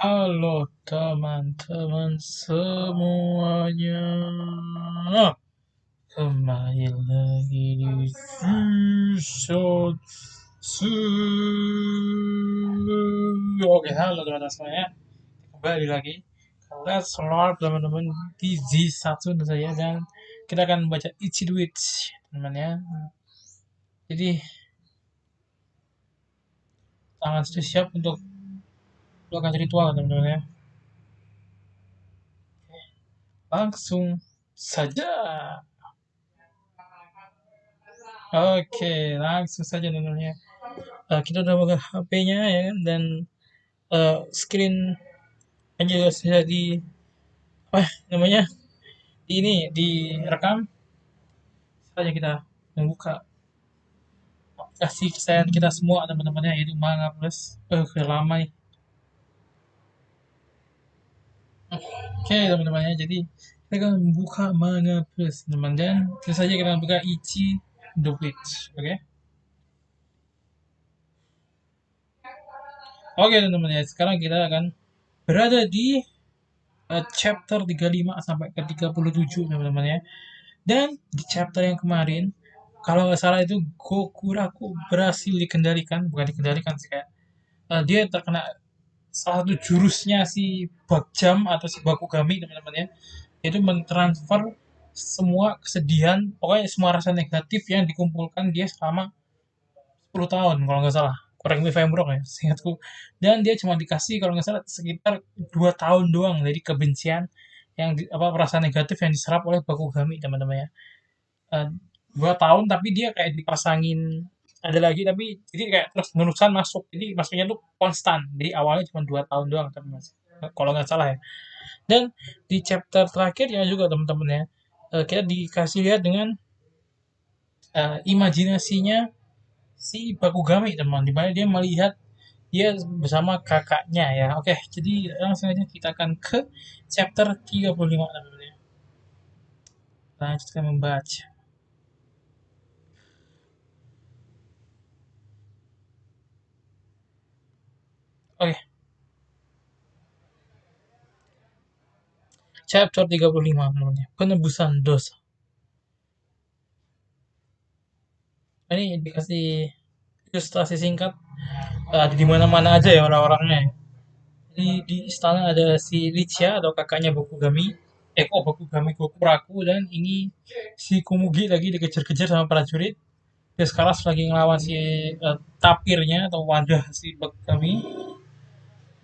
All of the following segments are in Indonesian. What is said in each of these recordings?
Halo teman-teman semuanya, kembali lagi di episode Oke, halo teman-teman semuanya, kembali lagi ke Let's Lord teman-teman di Z1 tentu saja, dan kita akan membaca Ichi the Witch teman-teman ya. Jadi tangan sudah siap untuk melakukan ritual teman-teman ya. Langsung saja. Oke, langsung saja teman-teman ya. Kita udah buka HP-nya ya kan, dan screen aja sudah di apa namanya di ini direkam saja. Kita membuka aplikasi kesayangan kita semua teman-temannya, yaitu Manga Plus. Lama nih. Oke teman-temannya, jadi kita akan membuka Manga Plus teman, dan tentu saja kita buka Ichi the Witch. Oke teman-teman ya, sekarang kita akan berada di chapter 35 sampai ke 37 teman-teman ya. Dan di chapter yang kemarin, kalau nggak salah itu Gokuraku berhasil dikendalikan, bukan dikendalikan sih, kayak dia terkena salah satu jurusnya si Bagjam atau si Bakugami teman-teman ya, itu mentransfer semua kesedihan, pokoknya semua rasa negatif yang dikumpulkan dia selama 10 tahun kalau nggak salah. Correct me if I'm wrong ya, seingatku. Dan dia cuma dikasih kalau nggak salah sekitar 2 tahun doang dari kebencian yang apa perasaan negatif yang diserap oleh Bakugami teman-teman ya. eh, 2 tahun tapi dia kayak dipasangin ada lagi, tapi jadi kayak terus menerusan masuk, jadi masuknya tuh konstan, jadi awalnya cuma 2 tahun doang tapi mas, kalau nggak salah ya. Dan di chapter terakhirnya juga teman-teman ya, kita dikasih lihat dengan imajinasinya si Bakugami teman, dimana dia melihat dia bersama kakaknya ya. Oke, jadi langsung aja kita akan ke chapter 35 teman-teman ya. Lanjutkan membaca. Oke, chapter 35 namanya, penebusan dosa. Ini dikasih ilustrasi singkat, di mana-mana aja ya orang-orangnya. Di istana ada si Licia atau kakaknya Bakugami, kok Bakugami Gokuraku, dan ini si Kumugi lagi dikejar-kejar sama prajurit. Dia sekarang lagi ngelawan si tapirnya atau wadah si Bakugami,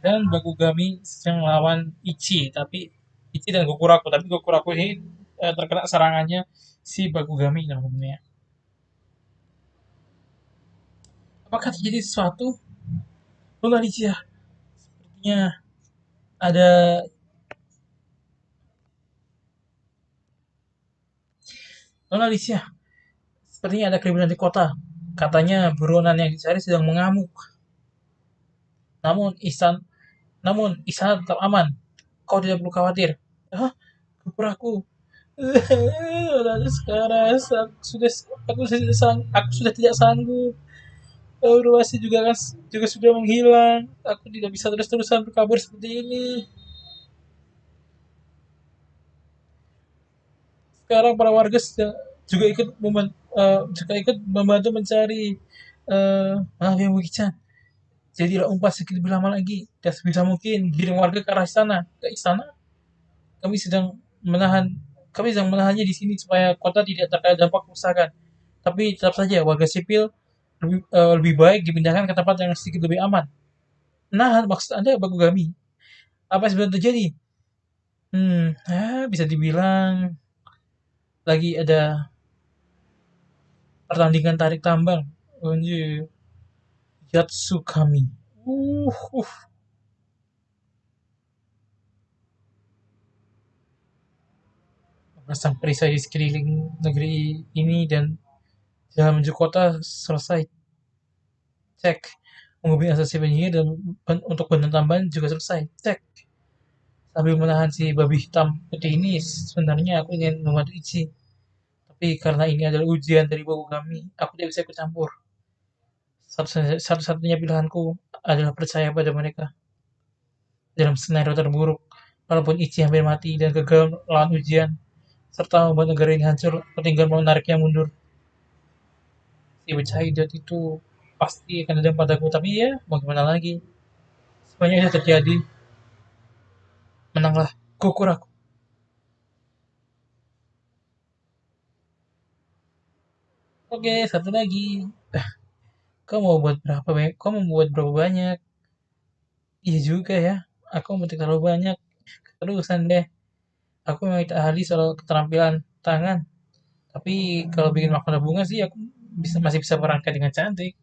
dan Bakugami sedang melawan Ichi, tapi Ichi dan Gokuraku, tapi Gokuraku ini terkena serangannya si Bakugami namanya. Apakah terjadi sesuatu? Nona Licia, sepertinya ada Nona Alicia, sepertinya ada keributan di kota. Katanya buronan yang dicari sedang mengamuk. Namun Isan, namun Istana tetap aman. Kau tidak perlu khawatir. Hah? Kepuraku. Lalu sekarang aku sudah tidak sanggup. Ruasi juga sudah menghilang. Aku tidak bisa terus-terusan berkabur seperti ini. Sekarang para warga juga ikut membantu mencari maaf ya Wiccan. Jadilah umpas sedikit lebih lama lagi, dan sebisa mungkin giring warga ke arah sana. Ke istana, kami sedang menahan kami sedang menahannya di sini supaya kota tidak terkena dampak kerusakan. Tapi tetap saja warga sipil lebih baik dipindahkan ke tempat yang sedikit lebih aman. Nahan maksud Anda Bakugami? Apa yang sebenarnya terjadi? Bisa dibilang lagi ada pertandingan tarik tambang. Anjir, Yatsukami. Uh, uh. Pasang perisai di sekeliling negeri ini, dan jalan menuju kota selesai. Cek. Menghubungi asasi penyihir dan untuk bantuan tambahan juga selesai. Cek. Sambil menahan si babi hitam putih ini, sebenarnya aku ingin membantu Ichi. Tapi karena ini adalah ujian dari bau kami, aku tidak bisa ikut campur. Satu-satunya pilihanku adalah percaya pada mereka. dalam skenario terburuk, walaupun Ichi hampir mati dan gagal melawan ujian, serta membuat negara ini hancur, aku tinggal menariknya mundur. Si bocah idiot itu pasti akan dendam padaku, tapi ya mau gimana lagi. Semuanya sudah terjadi. Menanglah Gokuraku. Oke, satu lagi. Kau mau buat berapa banyak? Kau mau buat berapa banyak? Iya juga ya. Aku mau terlalu banyak. Terusan deh. Aku memang tidak ahli soal keterampilan tangan. Tapi kalau bikin makanan bunga sih aku masih bisa merangkai dengan cantik.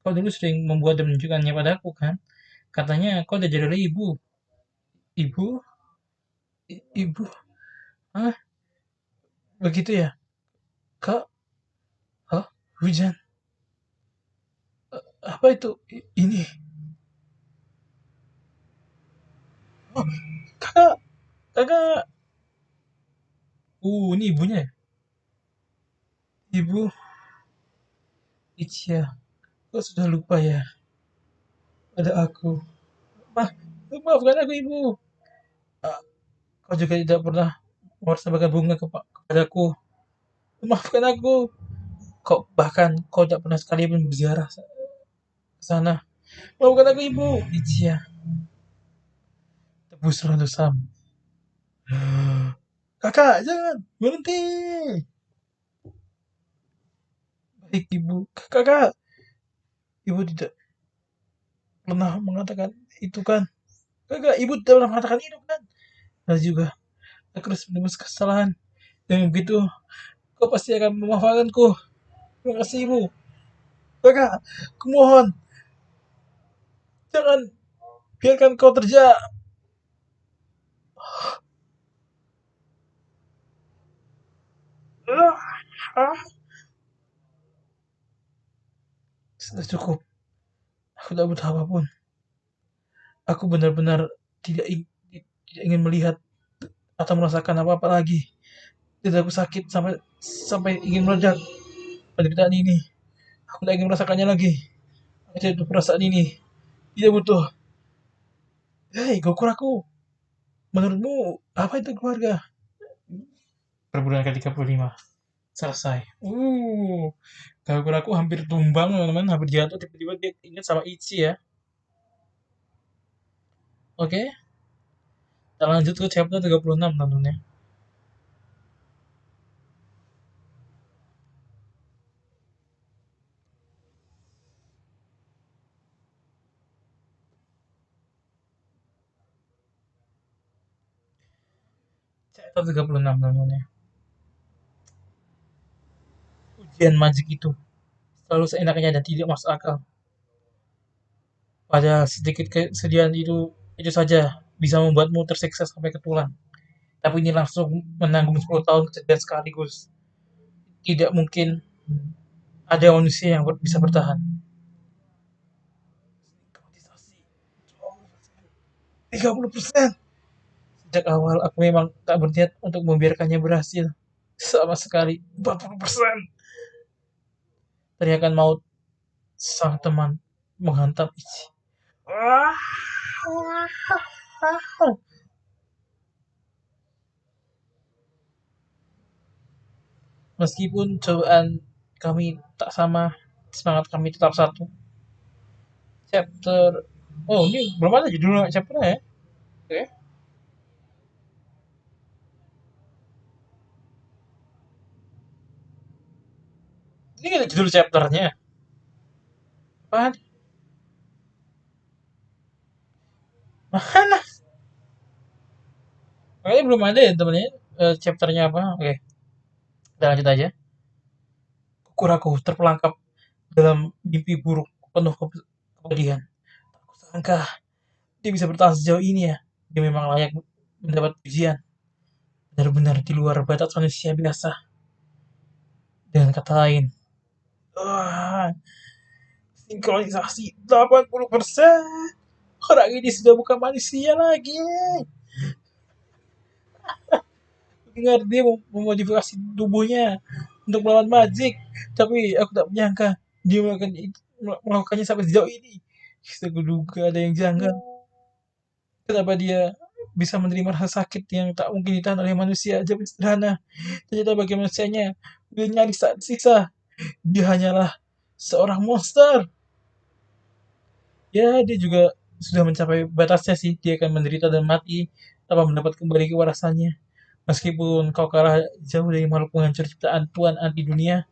Kau dulu sering membuat dan menunjukkannya padaku kan? Katanya kau udah jadi ibu. Ibu? Ibu? Hah? Begitu ya? Kak? Hah? Hujan? Apa itu? Ini? Oh, kakak! Kakak! Ini ibunya ya? Ibu? Ichia, kau sudah lupa ya? Ada aku. Mah, maafkan aku ibu. Ah, kau juga tidak pernah mewarsamakan bunga kepadaku. Maafkan aku. Kau tidak pernah sekali pun berziarah ke sana. Maafkan aku ibu. Ichia, tebuslah dosamu. Kakak, jangan berhenti. Baik ibu, kakak. Ibu tidak pernah mengatakan itu kan? Kakak, ibu tidak pernah mengatakan itu kan? Dan juga, aku harus menebus kesalahan. Dengan begitu, kau pasti akan memaafkanku. Terima kasih ibu. Kakak, kumohon, jangan biarkan kau terjadi. Sudah cukup. Aku tidak butuh apapun. Aku benar-benar tidak, tidak ingin melihat atau merasakan apa-apa lagi. Tidak aku sakit sampai sampai ingin meledak penderitaan ini. Aku tidak ingin merasakannya lagi. Aku tidak butuh perasaan ini. Tidak butuh. Hei, Gokuraku. Menurutmu apa itu keluarga? Perburuan ke-35 selesai. Gokuraku hampir tumbang teman-teman, hampir jatuh tiba-tiba dia ingat sama Ichi ya. Oke, kita lanjut ke chapter 36 teman-teman ya. Chapter 36 teman-teman ya. Ujian magic itu selalu seenaknya dan tidak masuk akal. Pada sedikit kesedihan itu saja bisa membuatmu tersiksa sampai ke tulang. Tapi ini langsung menanggung 10 tahun kesedihan sekaligus. Tidak mungkin ada manusia yang bisa bertahan. 30%. Sejak awal aku memang tak berniat untuk membiarkannya berhasil. Sama sekali. 40%. Teriakan maut sang teman menghantam Ichi. Meskipun cobaan kami tak sama, semangat kami tetap satu. Chapter ini belum ada judul chapternya ya. Oke. Ini ada judul chapternya. Apaan? Mana? Kayaknya belum ada ya temennya. Chapternya apa? Oke, kita lanjut aja. Kukuraku terperangkap dalam mimpi buruk penuh kepedihan. Aku sangka dia bisa bertahan sejauh ini ya. Dia memang layak mendapat pujian. Benar-benar di luar batas manusia biasa. Dengan kata lain, wah, sinkronisasi 80%. Orang ini sudah bukan manusia lagi. Dengar dia memodifikasi tubuhnya untuk melawan magic. Tapi aku tak menyangka dia melakukannya sampai sejauh ini. Kita kuduga ada yang janggal. Kenapa dia bisa menerima rasa sakit yang tak mungkin ditahan oleh manusia aja sederhana. Ternyata bagi manusianya, dia nyaris tak sisa. Dia hanyalah seorang monster. Ya, dia juga sudah mencapai batasnya sih. Dia akan menderita dan mati tanpa mendapat kembali kewarasannya. Meskipun kau kalah jauh dari makhluk penghancur ciptaan Tuhan anti dunia,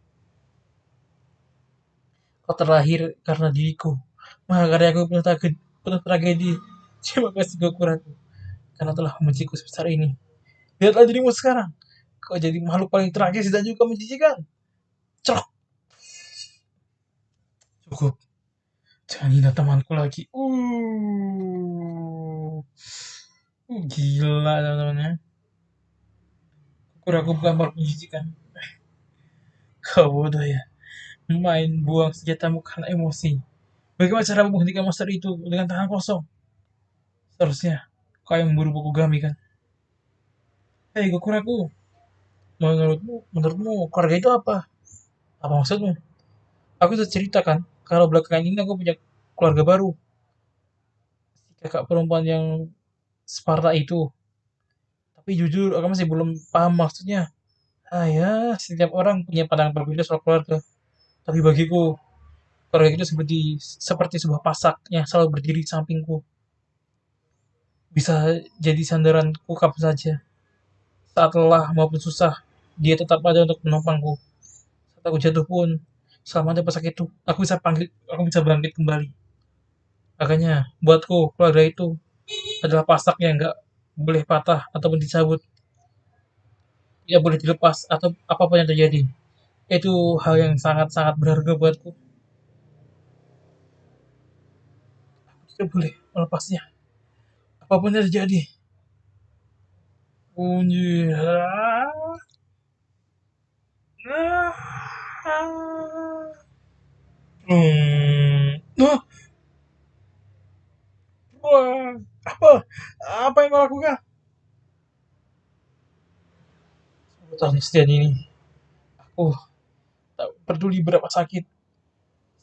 kau terlahir karena diriku. Mahakaryaku penuh tragedi. Terima kasih Gokuraku, karena telah membenciku sebesar ini. Lihatlah dirimu sekarang. Kau jadi makhluk paling tragis dan juga menjijikan. Cok, cukup. Jangan hina temanku lagi. Gila teman-teman ya. Gokuraku bukan makhluk menjijikan. Kau bodoh ya. Main buang senjatamu karena emosi. Bagaimana cara menghentikan monster itu dengan tangan kosong? Seharusnya kau yang memburu buku Gami kan? Hei Gokuraku, menurutmu keluarga itu apa? Apa maksudmu? Aku sudah ceritakan kalau belakangan ini aku punya keluarga baru. Si kakak perempuan yang Sparta itu. Tapi jujur, aku masih belum paham maksudnya. Ah ya, setiap orang punya pandangan berbeda soal keluarga. Tapi bagiku, keluarga itu seperti sebuah pasak yang selalu berdiri di sampingku. Bisa jadi sandaranku kapan saja. Saat lelah maupun susah, dia tetap ada untuk menopangku. Saat aku jatuh pun, selama ada pasak itu, aku bisa bangkit kembali. Makanya, buatku, keluarga itu adalah pasak yang nggak boleh patah ataupun dicabut. Tidak boleh dilepas atau apapun yang terjadi. Itu hal yang sangat-sangat berharga buatku. Tidak boleh melepasnya. Apapun yang terjadi. Bunyi. Nah, wah, apa? Apa yang kau lakukan? Tahun kesedihan ini, aku tak peduli berapa sakit,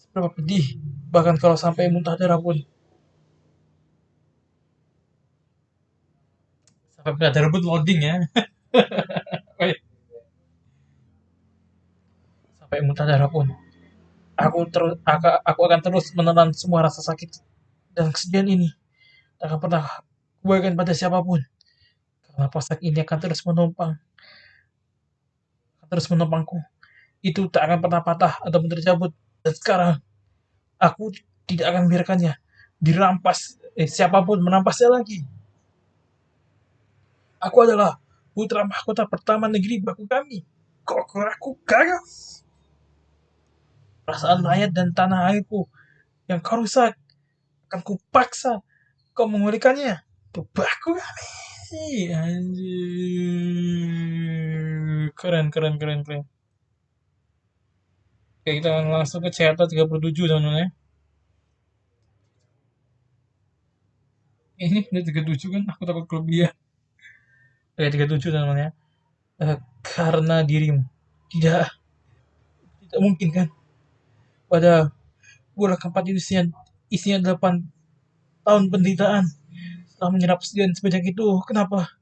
seberapa pedih, bahkan kalau sampai muntah darah pun. Sampai muntah darah pun loading ya. Sampai muntah darah pun. Aku akan terus menelan semua rasa sakit dan kesedihan ini. Tak akan pernah kubagikan pada siapapun. Karena pasak ini akan terus menopangku. Itu tak akan pernah patah atau tercabut. Dan sekarang aku tidak akan membiarkannya dirampas. Siapapun menampasnya lagi. Aku adalah putra mahkota pertama negeri baku kami. Aku gagal. Perasaan rakyat dan tanah airku yang kau rusak akan kupaksa kau memulihkannya. Baku kami. Anjir. Keren, keren, keren, keren. Oke, kita langsung ke chapter 37 teman-teman ya. Ini udah 37 kan, aku takut kelebihan. Oke, 37 teman-teman ya. Karena dirimu. Tidak, tidak mungkin kan. Pada bola keempat itu isinya 8 tahun penderitaan. Setelah menyerap sekian sebanyak itu, kenapa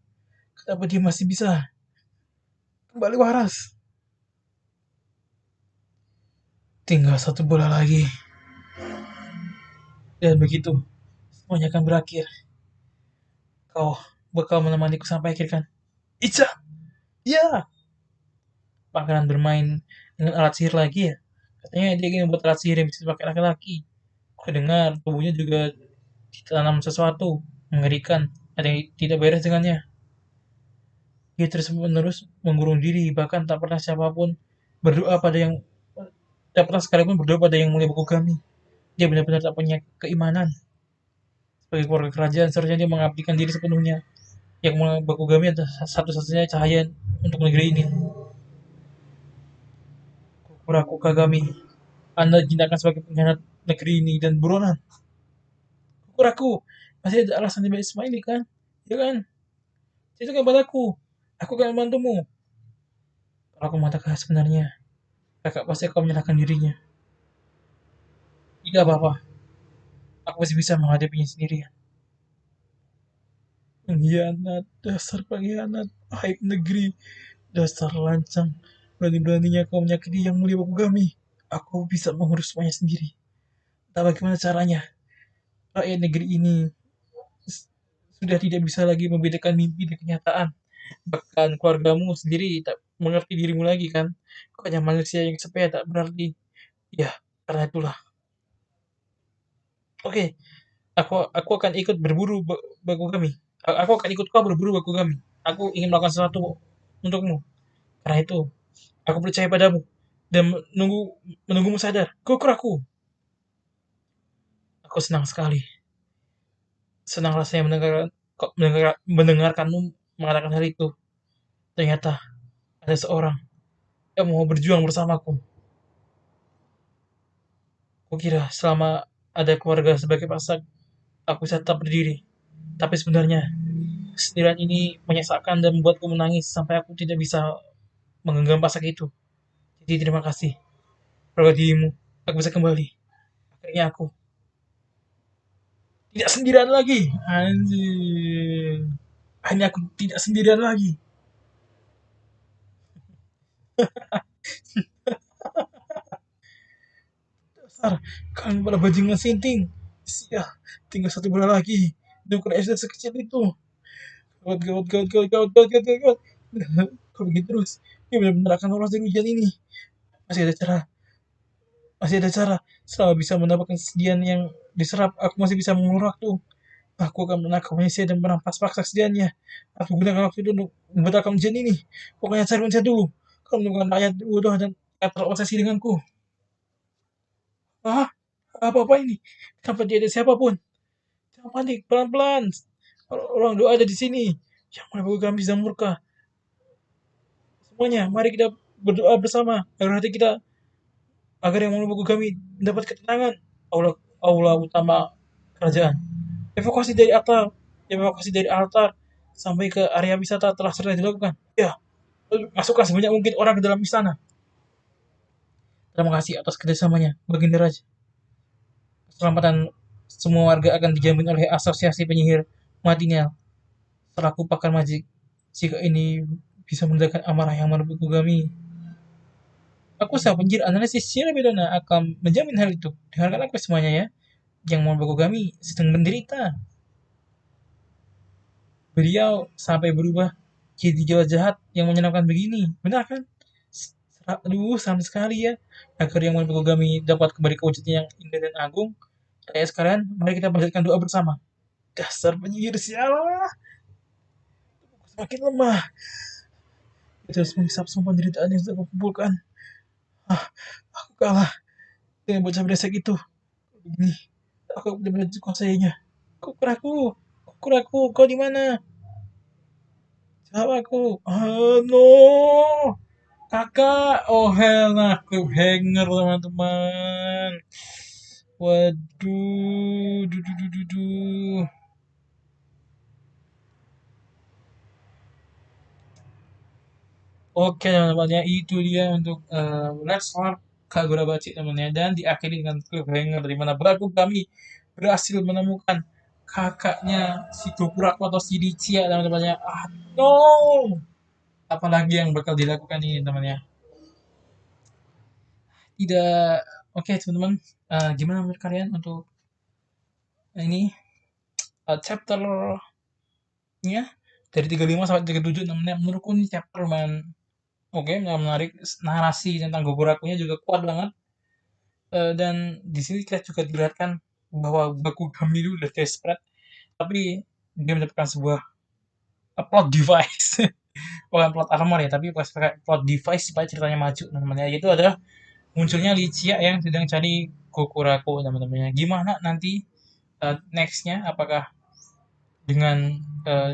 dia masih bisa kembali waras? Tinggal satu bola lagi. Dan begitu, semuanya akan berakhir. Kau bakal menemaniku sampai akhir kan? Ica! Ya! Pangeran bermain dengan alat sihir lagi ya? Katanya dia ingin membuat alat sihir yang bisa dipakai laki-laki. Aku dengar tubuhnya juga ditanam sesuatu mengerikan. Ada yang tidak beres dengannya. Dia terus-menerus mengurung diri, bahkan tak pernah siapapun berdoa pada yang tak pernah sekalipun berdoa pada yang mulia buku kami. Dia benar-benar tak punya keimanan. Sebagai keluarga kerajaan, seharusnya dia mengabdikan diri sepenuhnya. Yang Bakugami adalah satu-satunya cahaya untuk negeri ini. Kuraku Kagami, Anda jinakkan sebagai pengkhianat negeri ini dan buronan. Kuraku, masih ada alasan di balik semua ini kan? Ya kan? Itu kan padaku. Aku akan membantumu. Kalau aku mengatakan sebenarnya, kakak pasti akan menyalahkan dirinya. Tidak apa-apa. Aku masih bisa menghadapinya sendirian. Pengkhianat, dasar pengkhianat, aib negeri, dasar lancang. Berani-beraninya kau menyakiti yang mulia Bakugami. Aku bisa mengurus semuanya sendiri. Tak bagaimana caranya. Rakyat negeri ini sudah tidak bisa lagi membedakan mimpi dan kenyataan. Bahkan keluargamu sendiri tak mengerti dirimu lagi kan. Kau hanya manusia yang sepele tak berarti. Ya, karena itulah. Oke, aku akan ikut berburu Bakugami. Aku akan ikut kau berburu Bakugami. Aku ingin melakukan sesuatu untukmu. Karena itu, aku percaya padamu dan menunggumu sadar. Kukuraku. Aku senang sekali. Senang rasanya mendengarkanmu mengatakan hal itu. Ternyata ada seorang yang mau berjuang bersamaku. Kukira selama ada keluarga sebagai pasak, aku bisa tetap berdiri. Tapi sebenarnya, kesedihan ini menyesakkan dan membuatku menangis sampai aku tidak bisa menggenggam pasak itu. Jadi terima kasih. Berkat dirimu, aku bisa kembali. Akhirnya aku tidak sendirian lagi. Anjir. Akhirnya aku tidak sendirian lagi. Dasar, kalian pada bajingan sinting. Sia, tinggal 1 bulan lagi. Hidup SD sekecil itu. Gawat, gawat, gawat, gawat, gawat, gawat, gawat, gawat. Kalau begini terus, ini benar-benar akan lolos dari ujian ini. Masih ada cara, masih ada cara. Selama bisa mendapatkan kesedihan yang diserap, aku masih bisa mengulur waktu. Aku akan menangkap manusia dan merampas paksa kesedihannya. Aku gunakan waktu itu untuk membatalkan ujian ini. Pokoknya cari manusia dulu. Kau menemukan rakyat bodoh dan terobsesi denganku. Ah, apa-apa ini? Kenapa tidak ada siapapun? Jangan panik, pelan-pelan. Orang doa ada di sini. Yang mana kami bisa murka. Semuanya, mari kita berdoa bersama agar hati kita, agar yang menubuhku kami mendapat ketenangan. Aula, aula utama kerajaan. Evakuasi dari altar, evakuasi dari altar sampai ke area wisata telah selesai dilakukan. Ya, masukkan sebanyak mungkin orang ke dalam istana. Terima kasih atas kerjasamanya, Baginda Raja. Keselamatan semua warga akan dijamin oleh Asosiasi Penyihir Madinah selaku pakar majik. Jika ini bisa meredakan amarah yang merebut kami, aku sang penjir analisis secara bedana akan menjamin hal itu. Dengarkan aku semuanya ya. Yang mau kami sedang menderita. Beliau sampai berubah jadi jawa jahat yang menyenangkan begini. Benar kan? Aduh, sama sekali ya. Agar yang mau kami dapat kembali ke wujudnya yang indah dan agung. Kayak sekalian, mari kita panjatkan doa bersama. Dasar penyihir sialah. Semakin lemah. Kita harus menghisap semua penderitaan yang sudah kumpulkan. Ah, aku kalah dengan bocah brengsek itu. Begini, aku benar-benar kuasainya. Kukuraku, kukuraku, kau di mana? Jawab aku. Ah, no. Kakak, oh hell nah, cliffhanger teman-teman. Waduh, duh, duh, duh, duh, duh. Oke teman-teman ya, itu dia untuk Let's Start Kagura Bachi teman-teman ya. Dan diakhiri dengan cliffhanger dari mana Baku kami berhasil menemukan kakaknya si Tokuraku atau si Richiya teman-teman ya. Ah, no! Apalagi yang bakal dilakukan ini teman-teman ya. Tidak, oke teman-teman. Gimana menurut kalian untuk ini chapternya dari 35 sampai 37 namanya menurutku ini chapter man oke menarik narasi tentang Gogurakunya juga kuat banget. Dan di sini kita juga dilihatkan bahwa Bakugami itu udah desperate tapi dia mendapatkan sebuah plot device bukan plot armor ya tapi plot device supaya ceritanya maju namanya yaitu adalah munculnya Licia yang sedang cari Gokuraku teman-temannya gimana nanti nextnya apakah dengan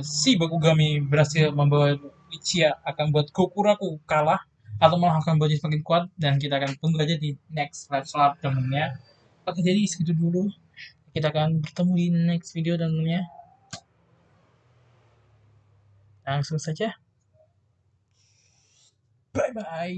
si Bakugami berhasil membawa Ichiya akan buat Gokuraku kalah atau malah akan buatnya semakin kuat dan kita akan tunggu aja di next live slap temennya. Oke jadi segitu dulu kita akan bertemu di next video temennya langsung saja bye bye.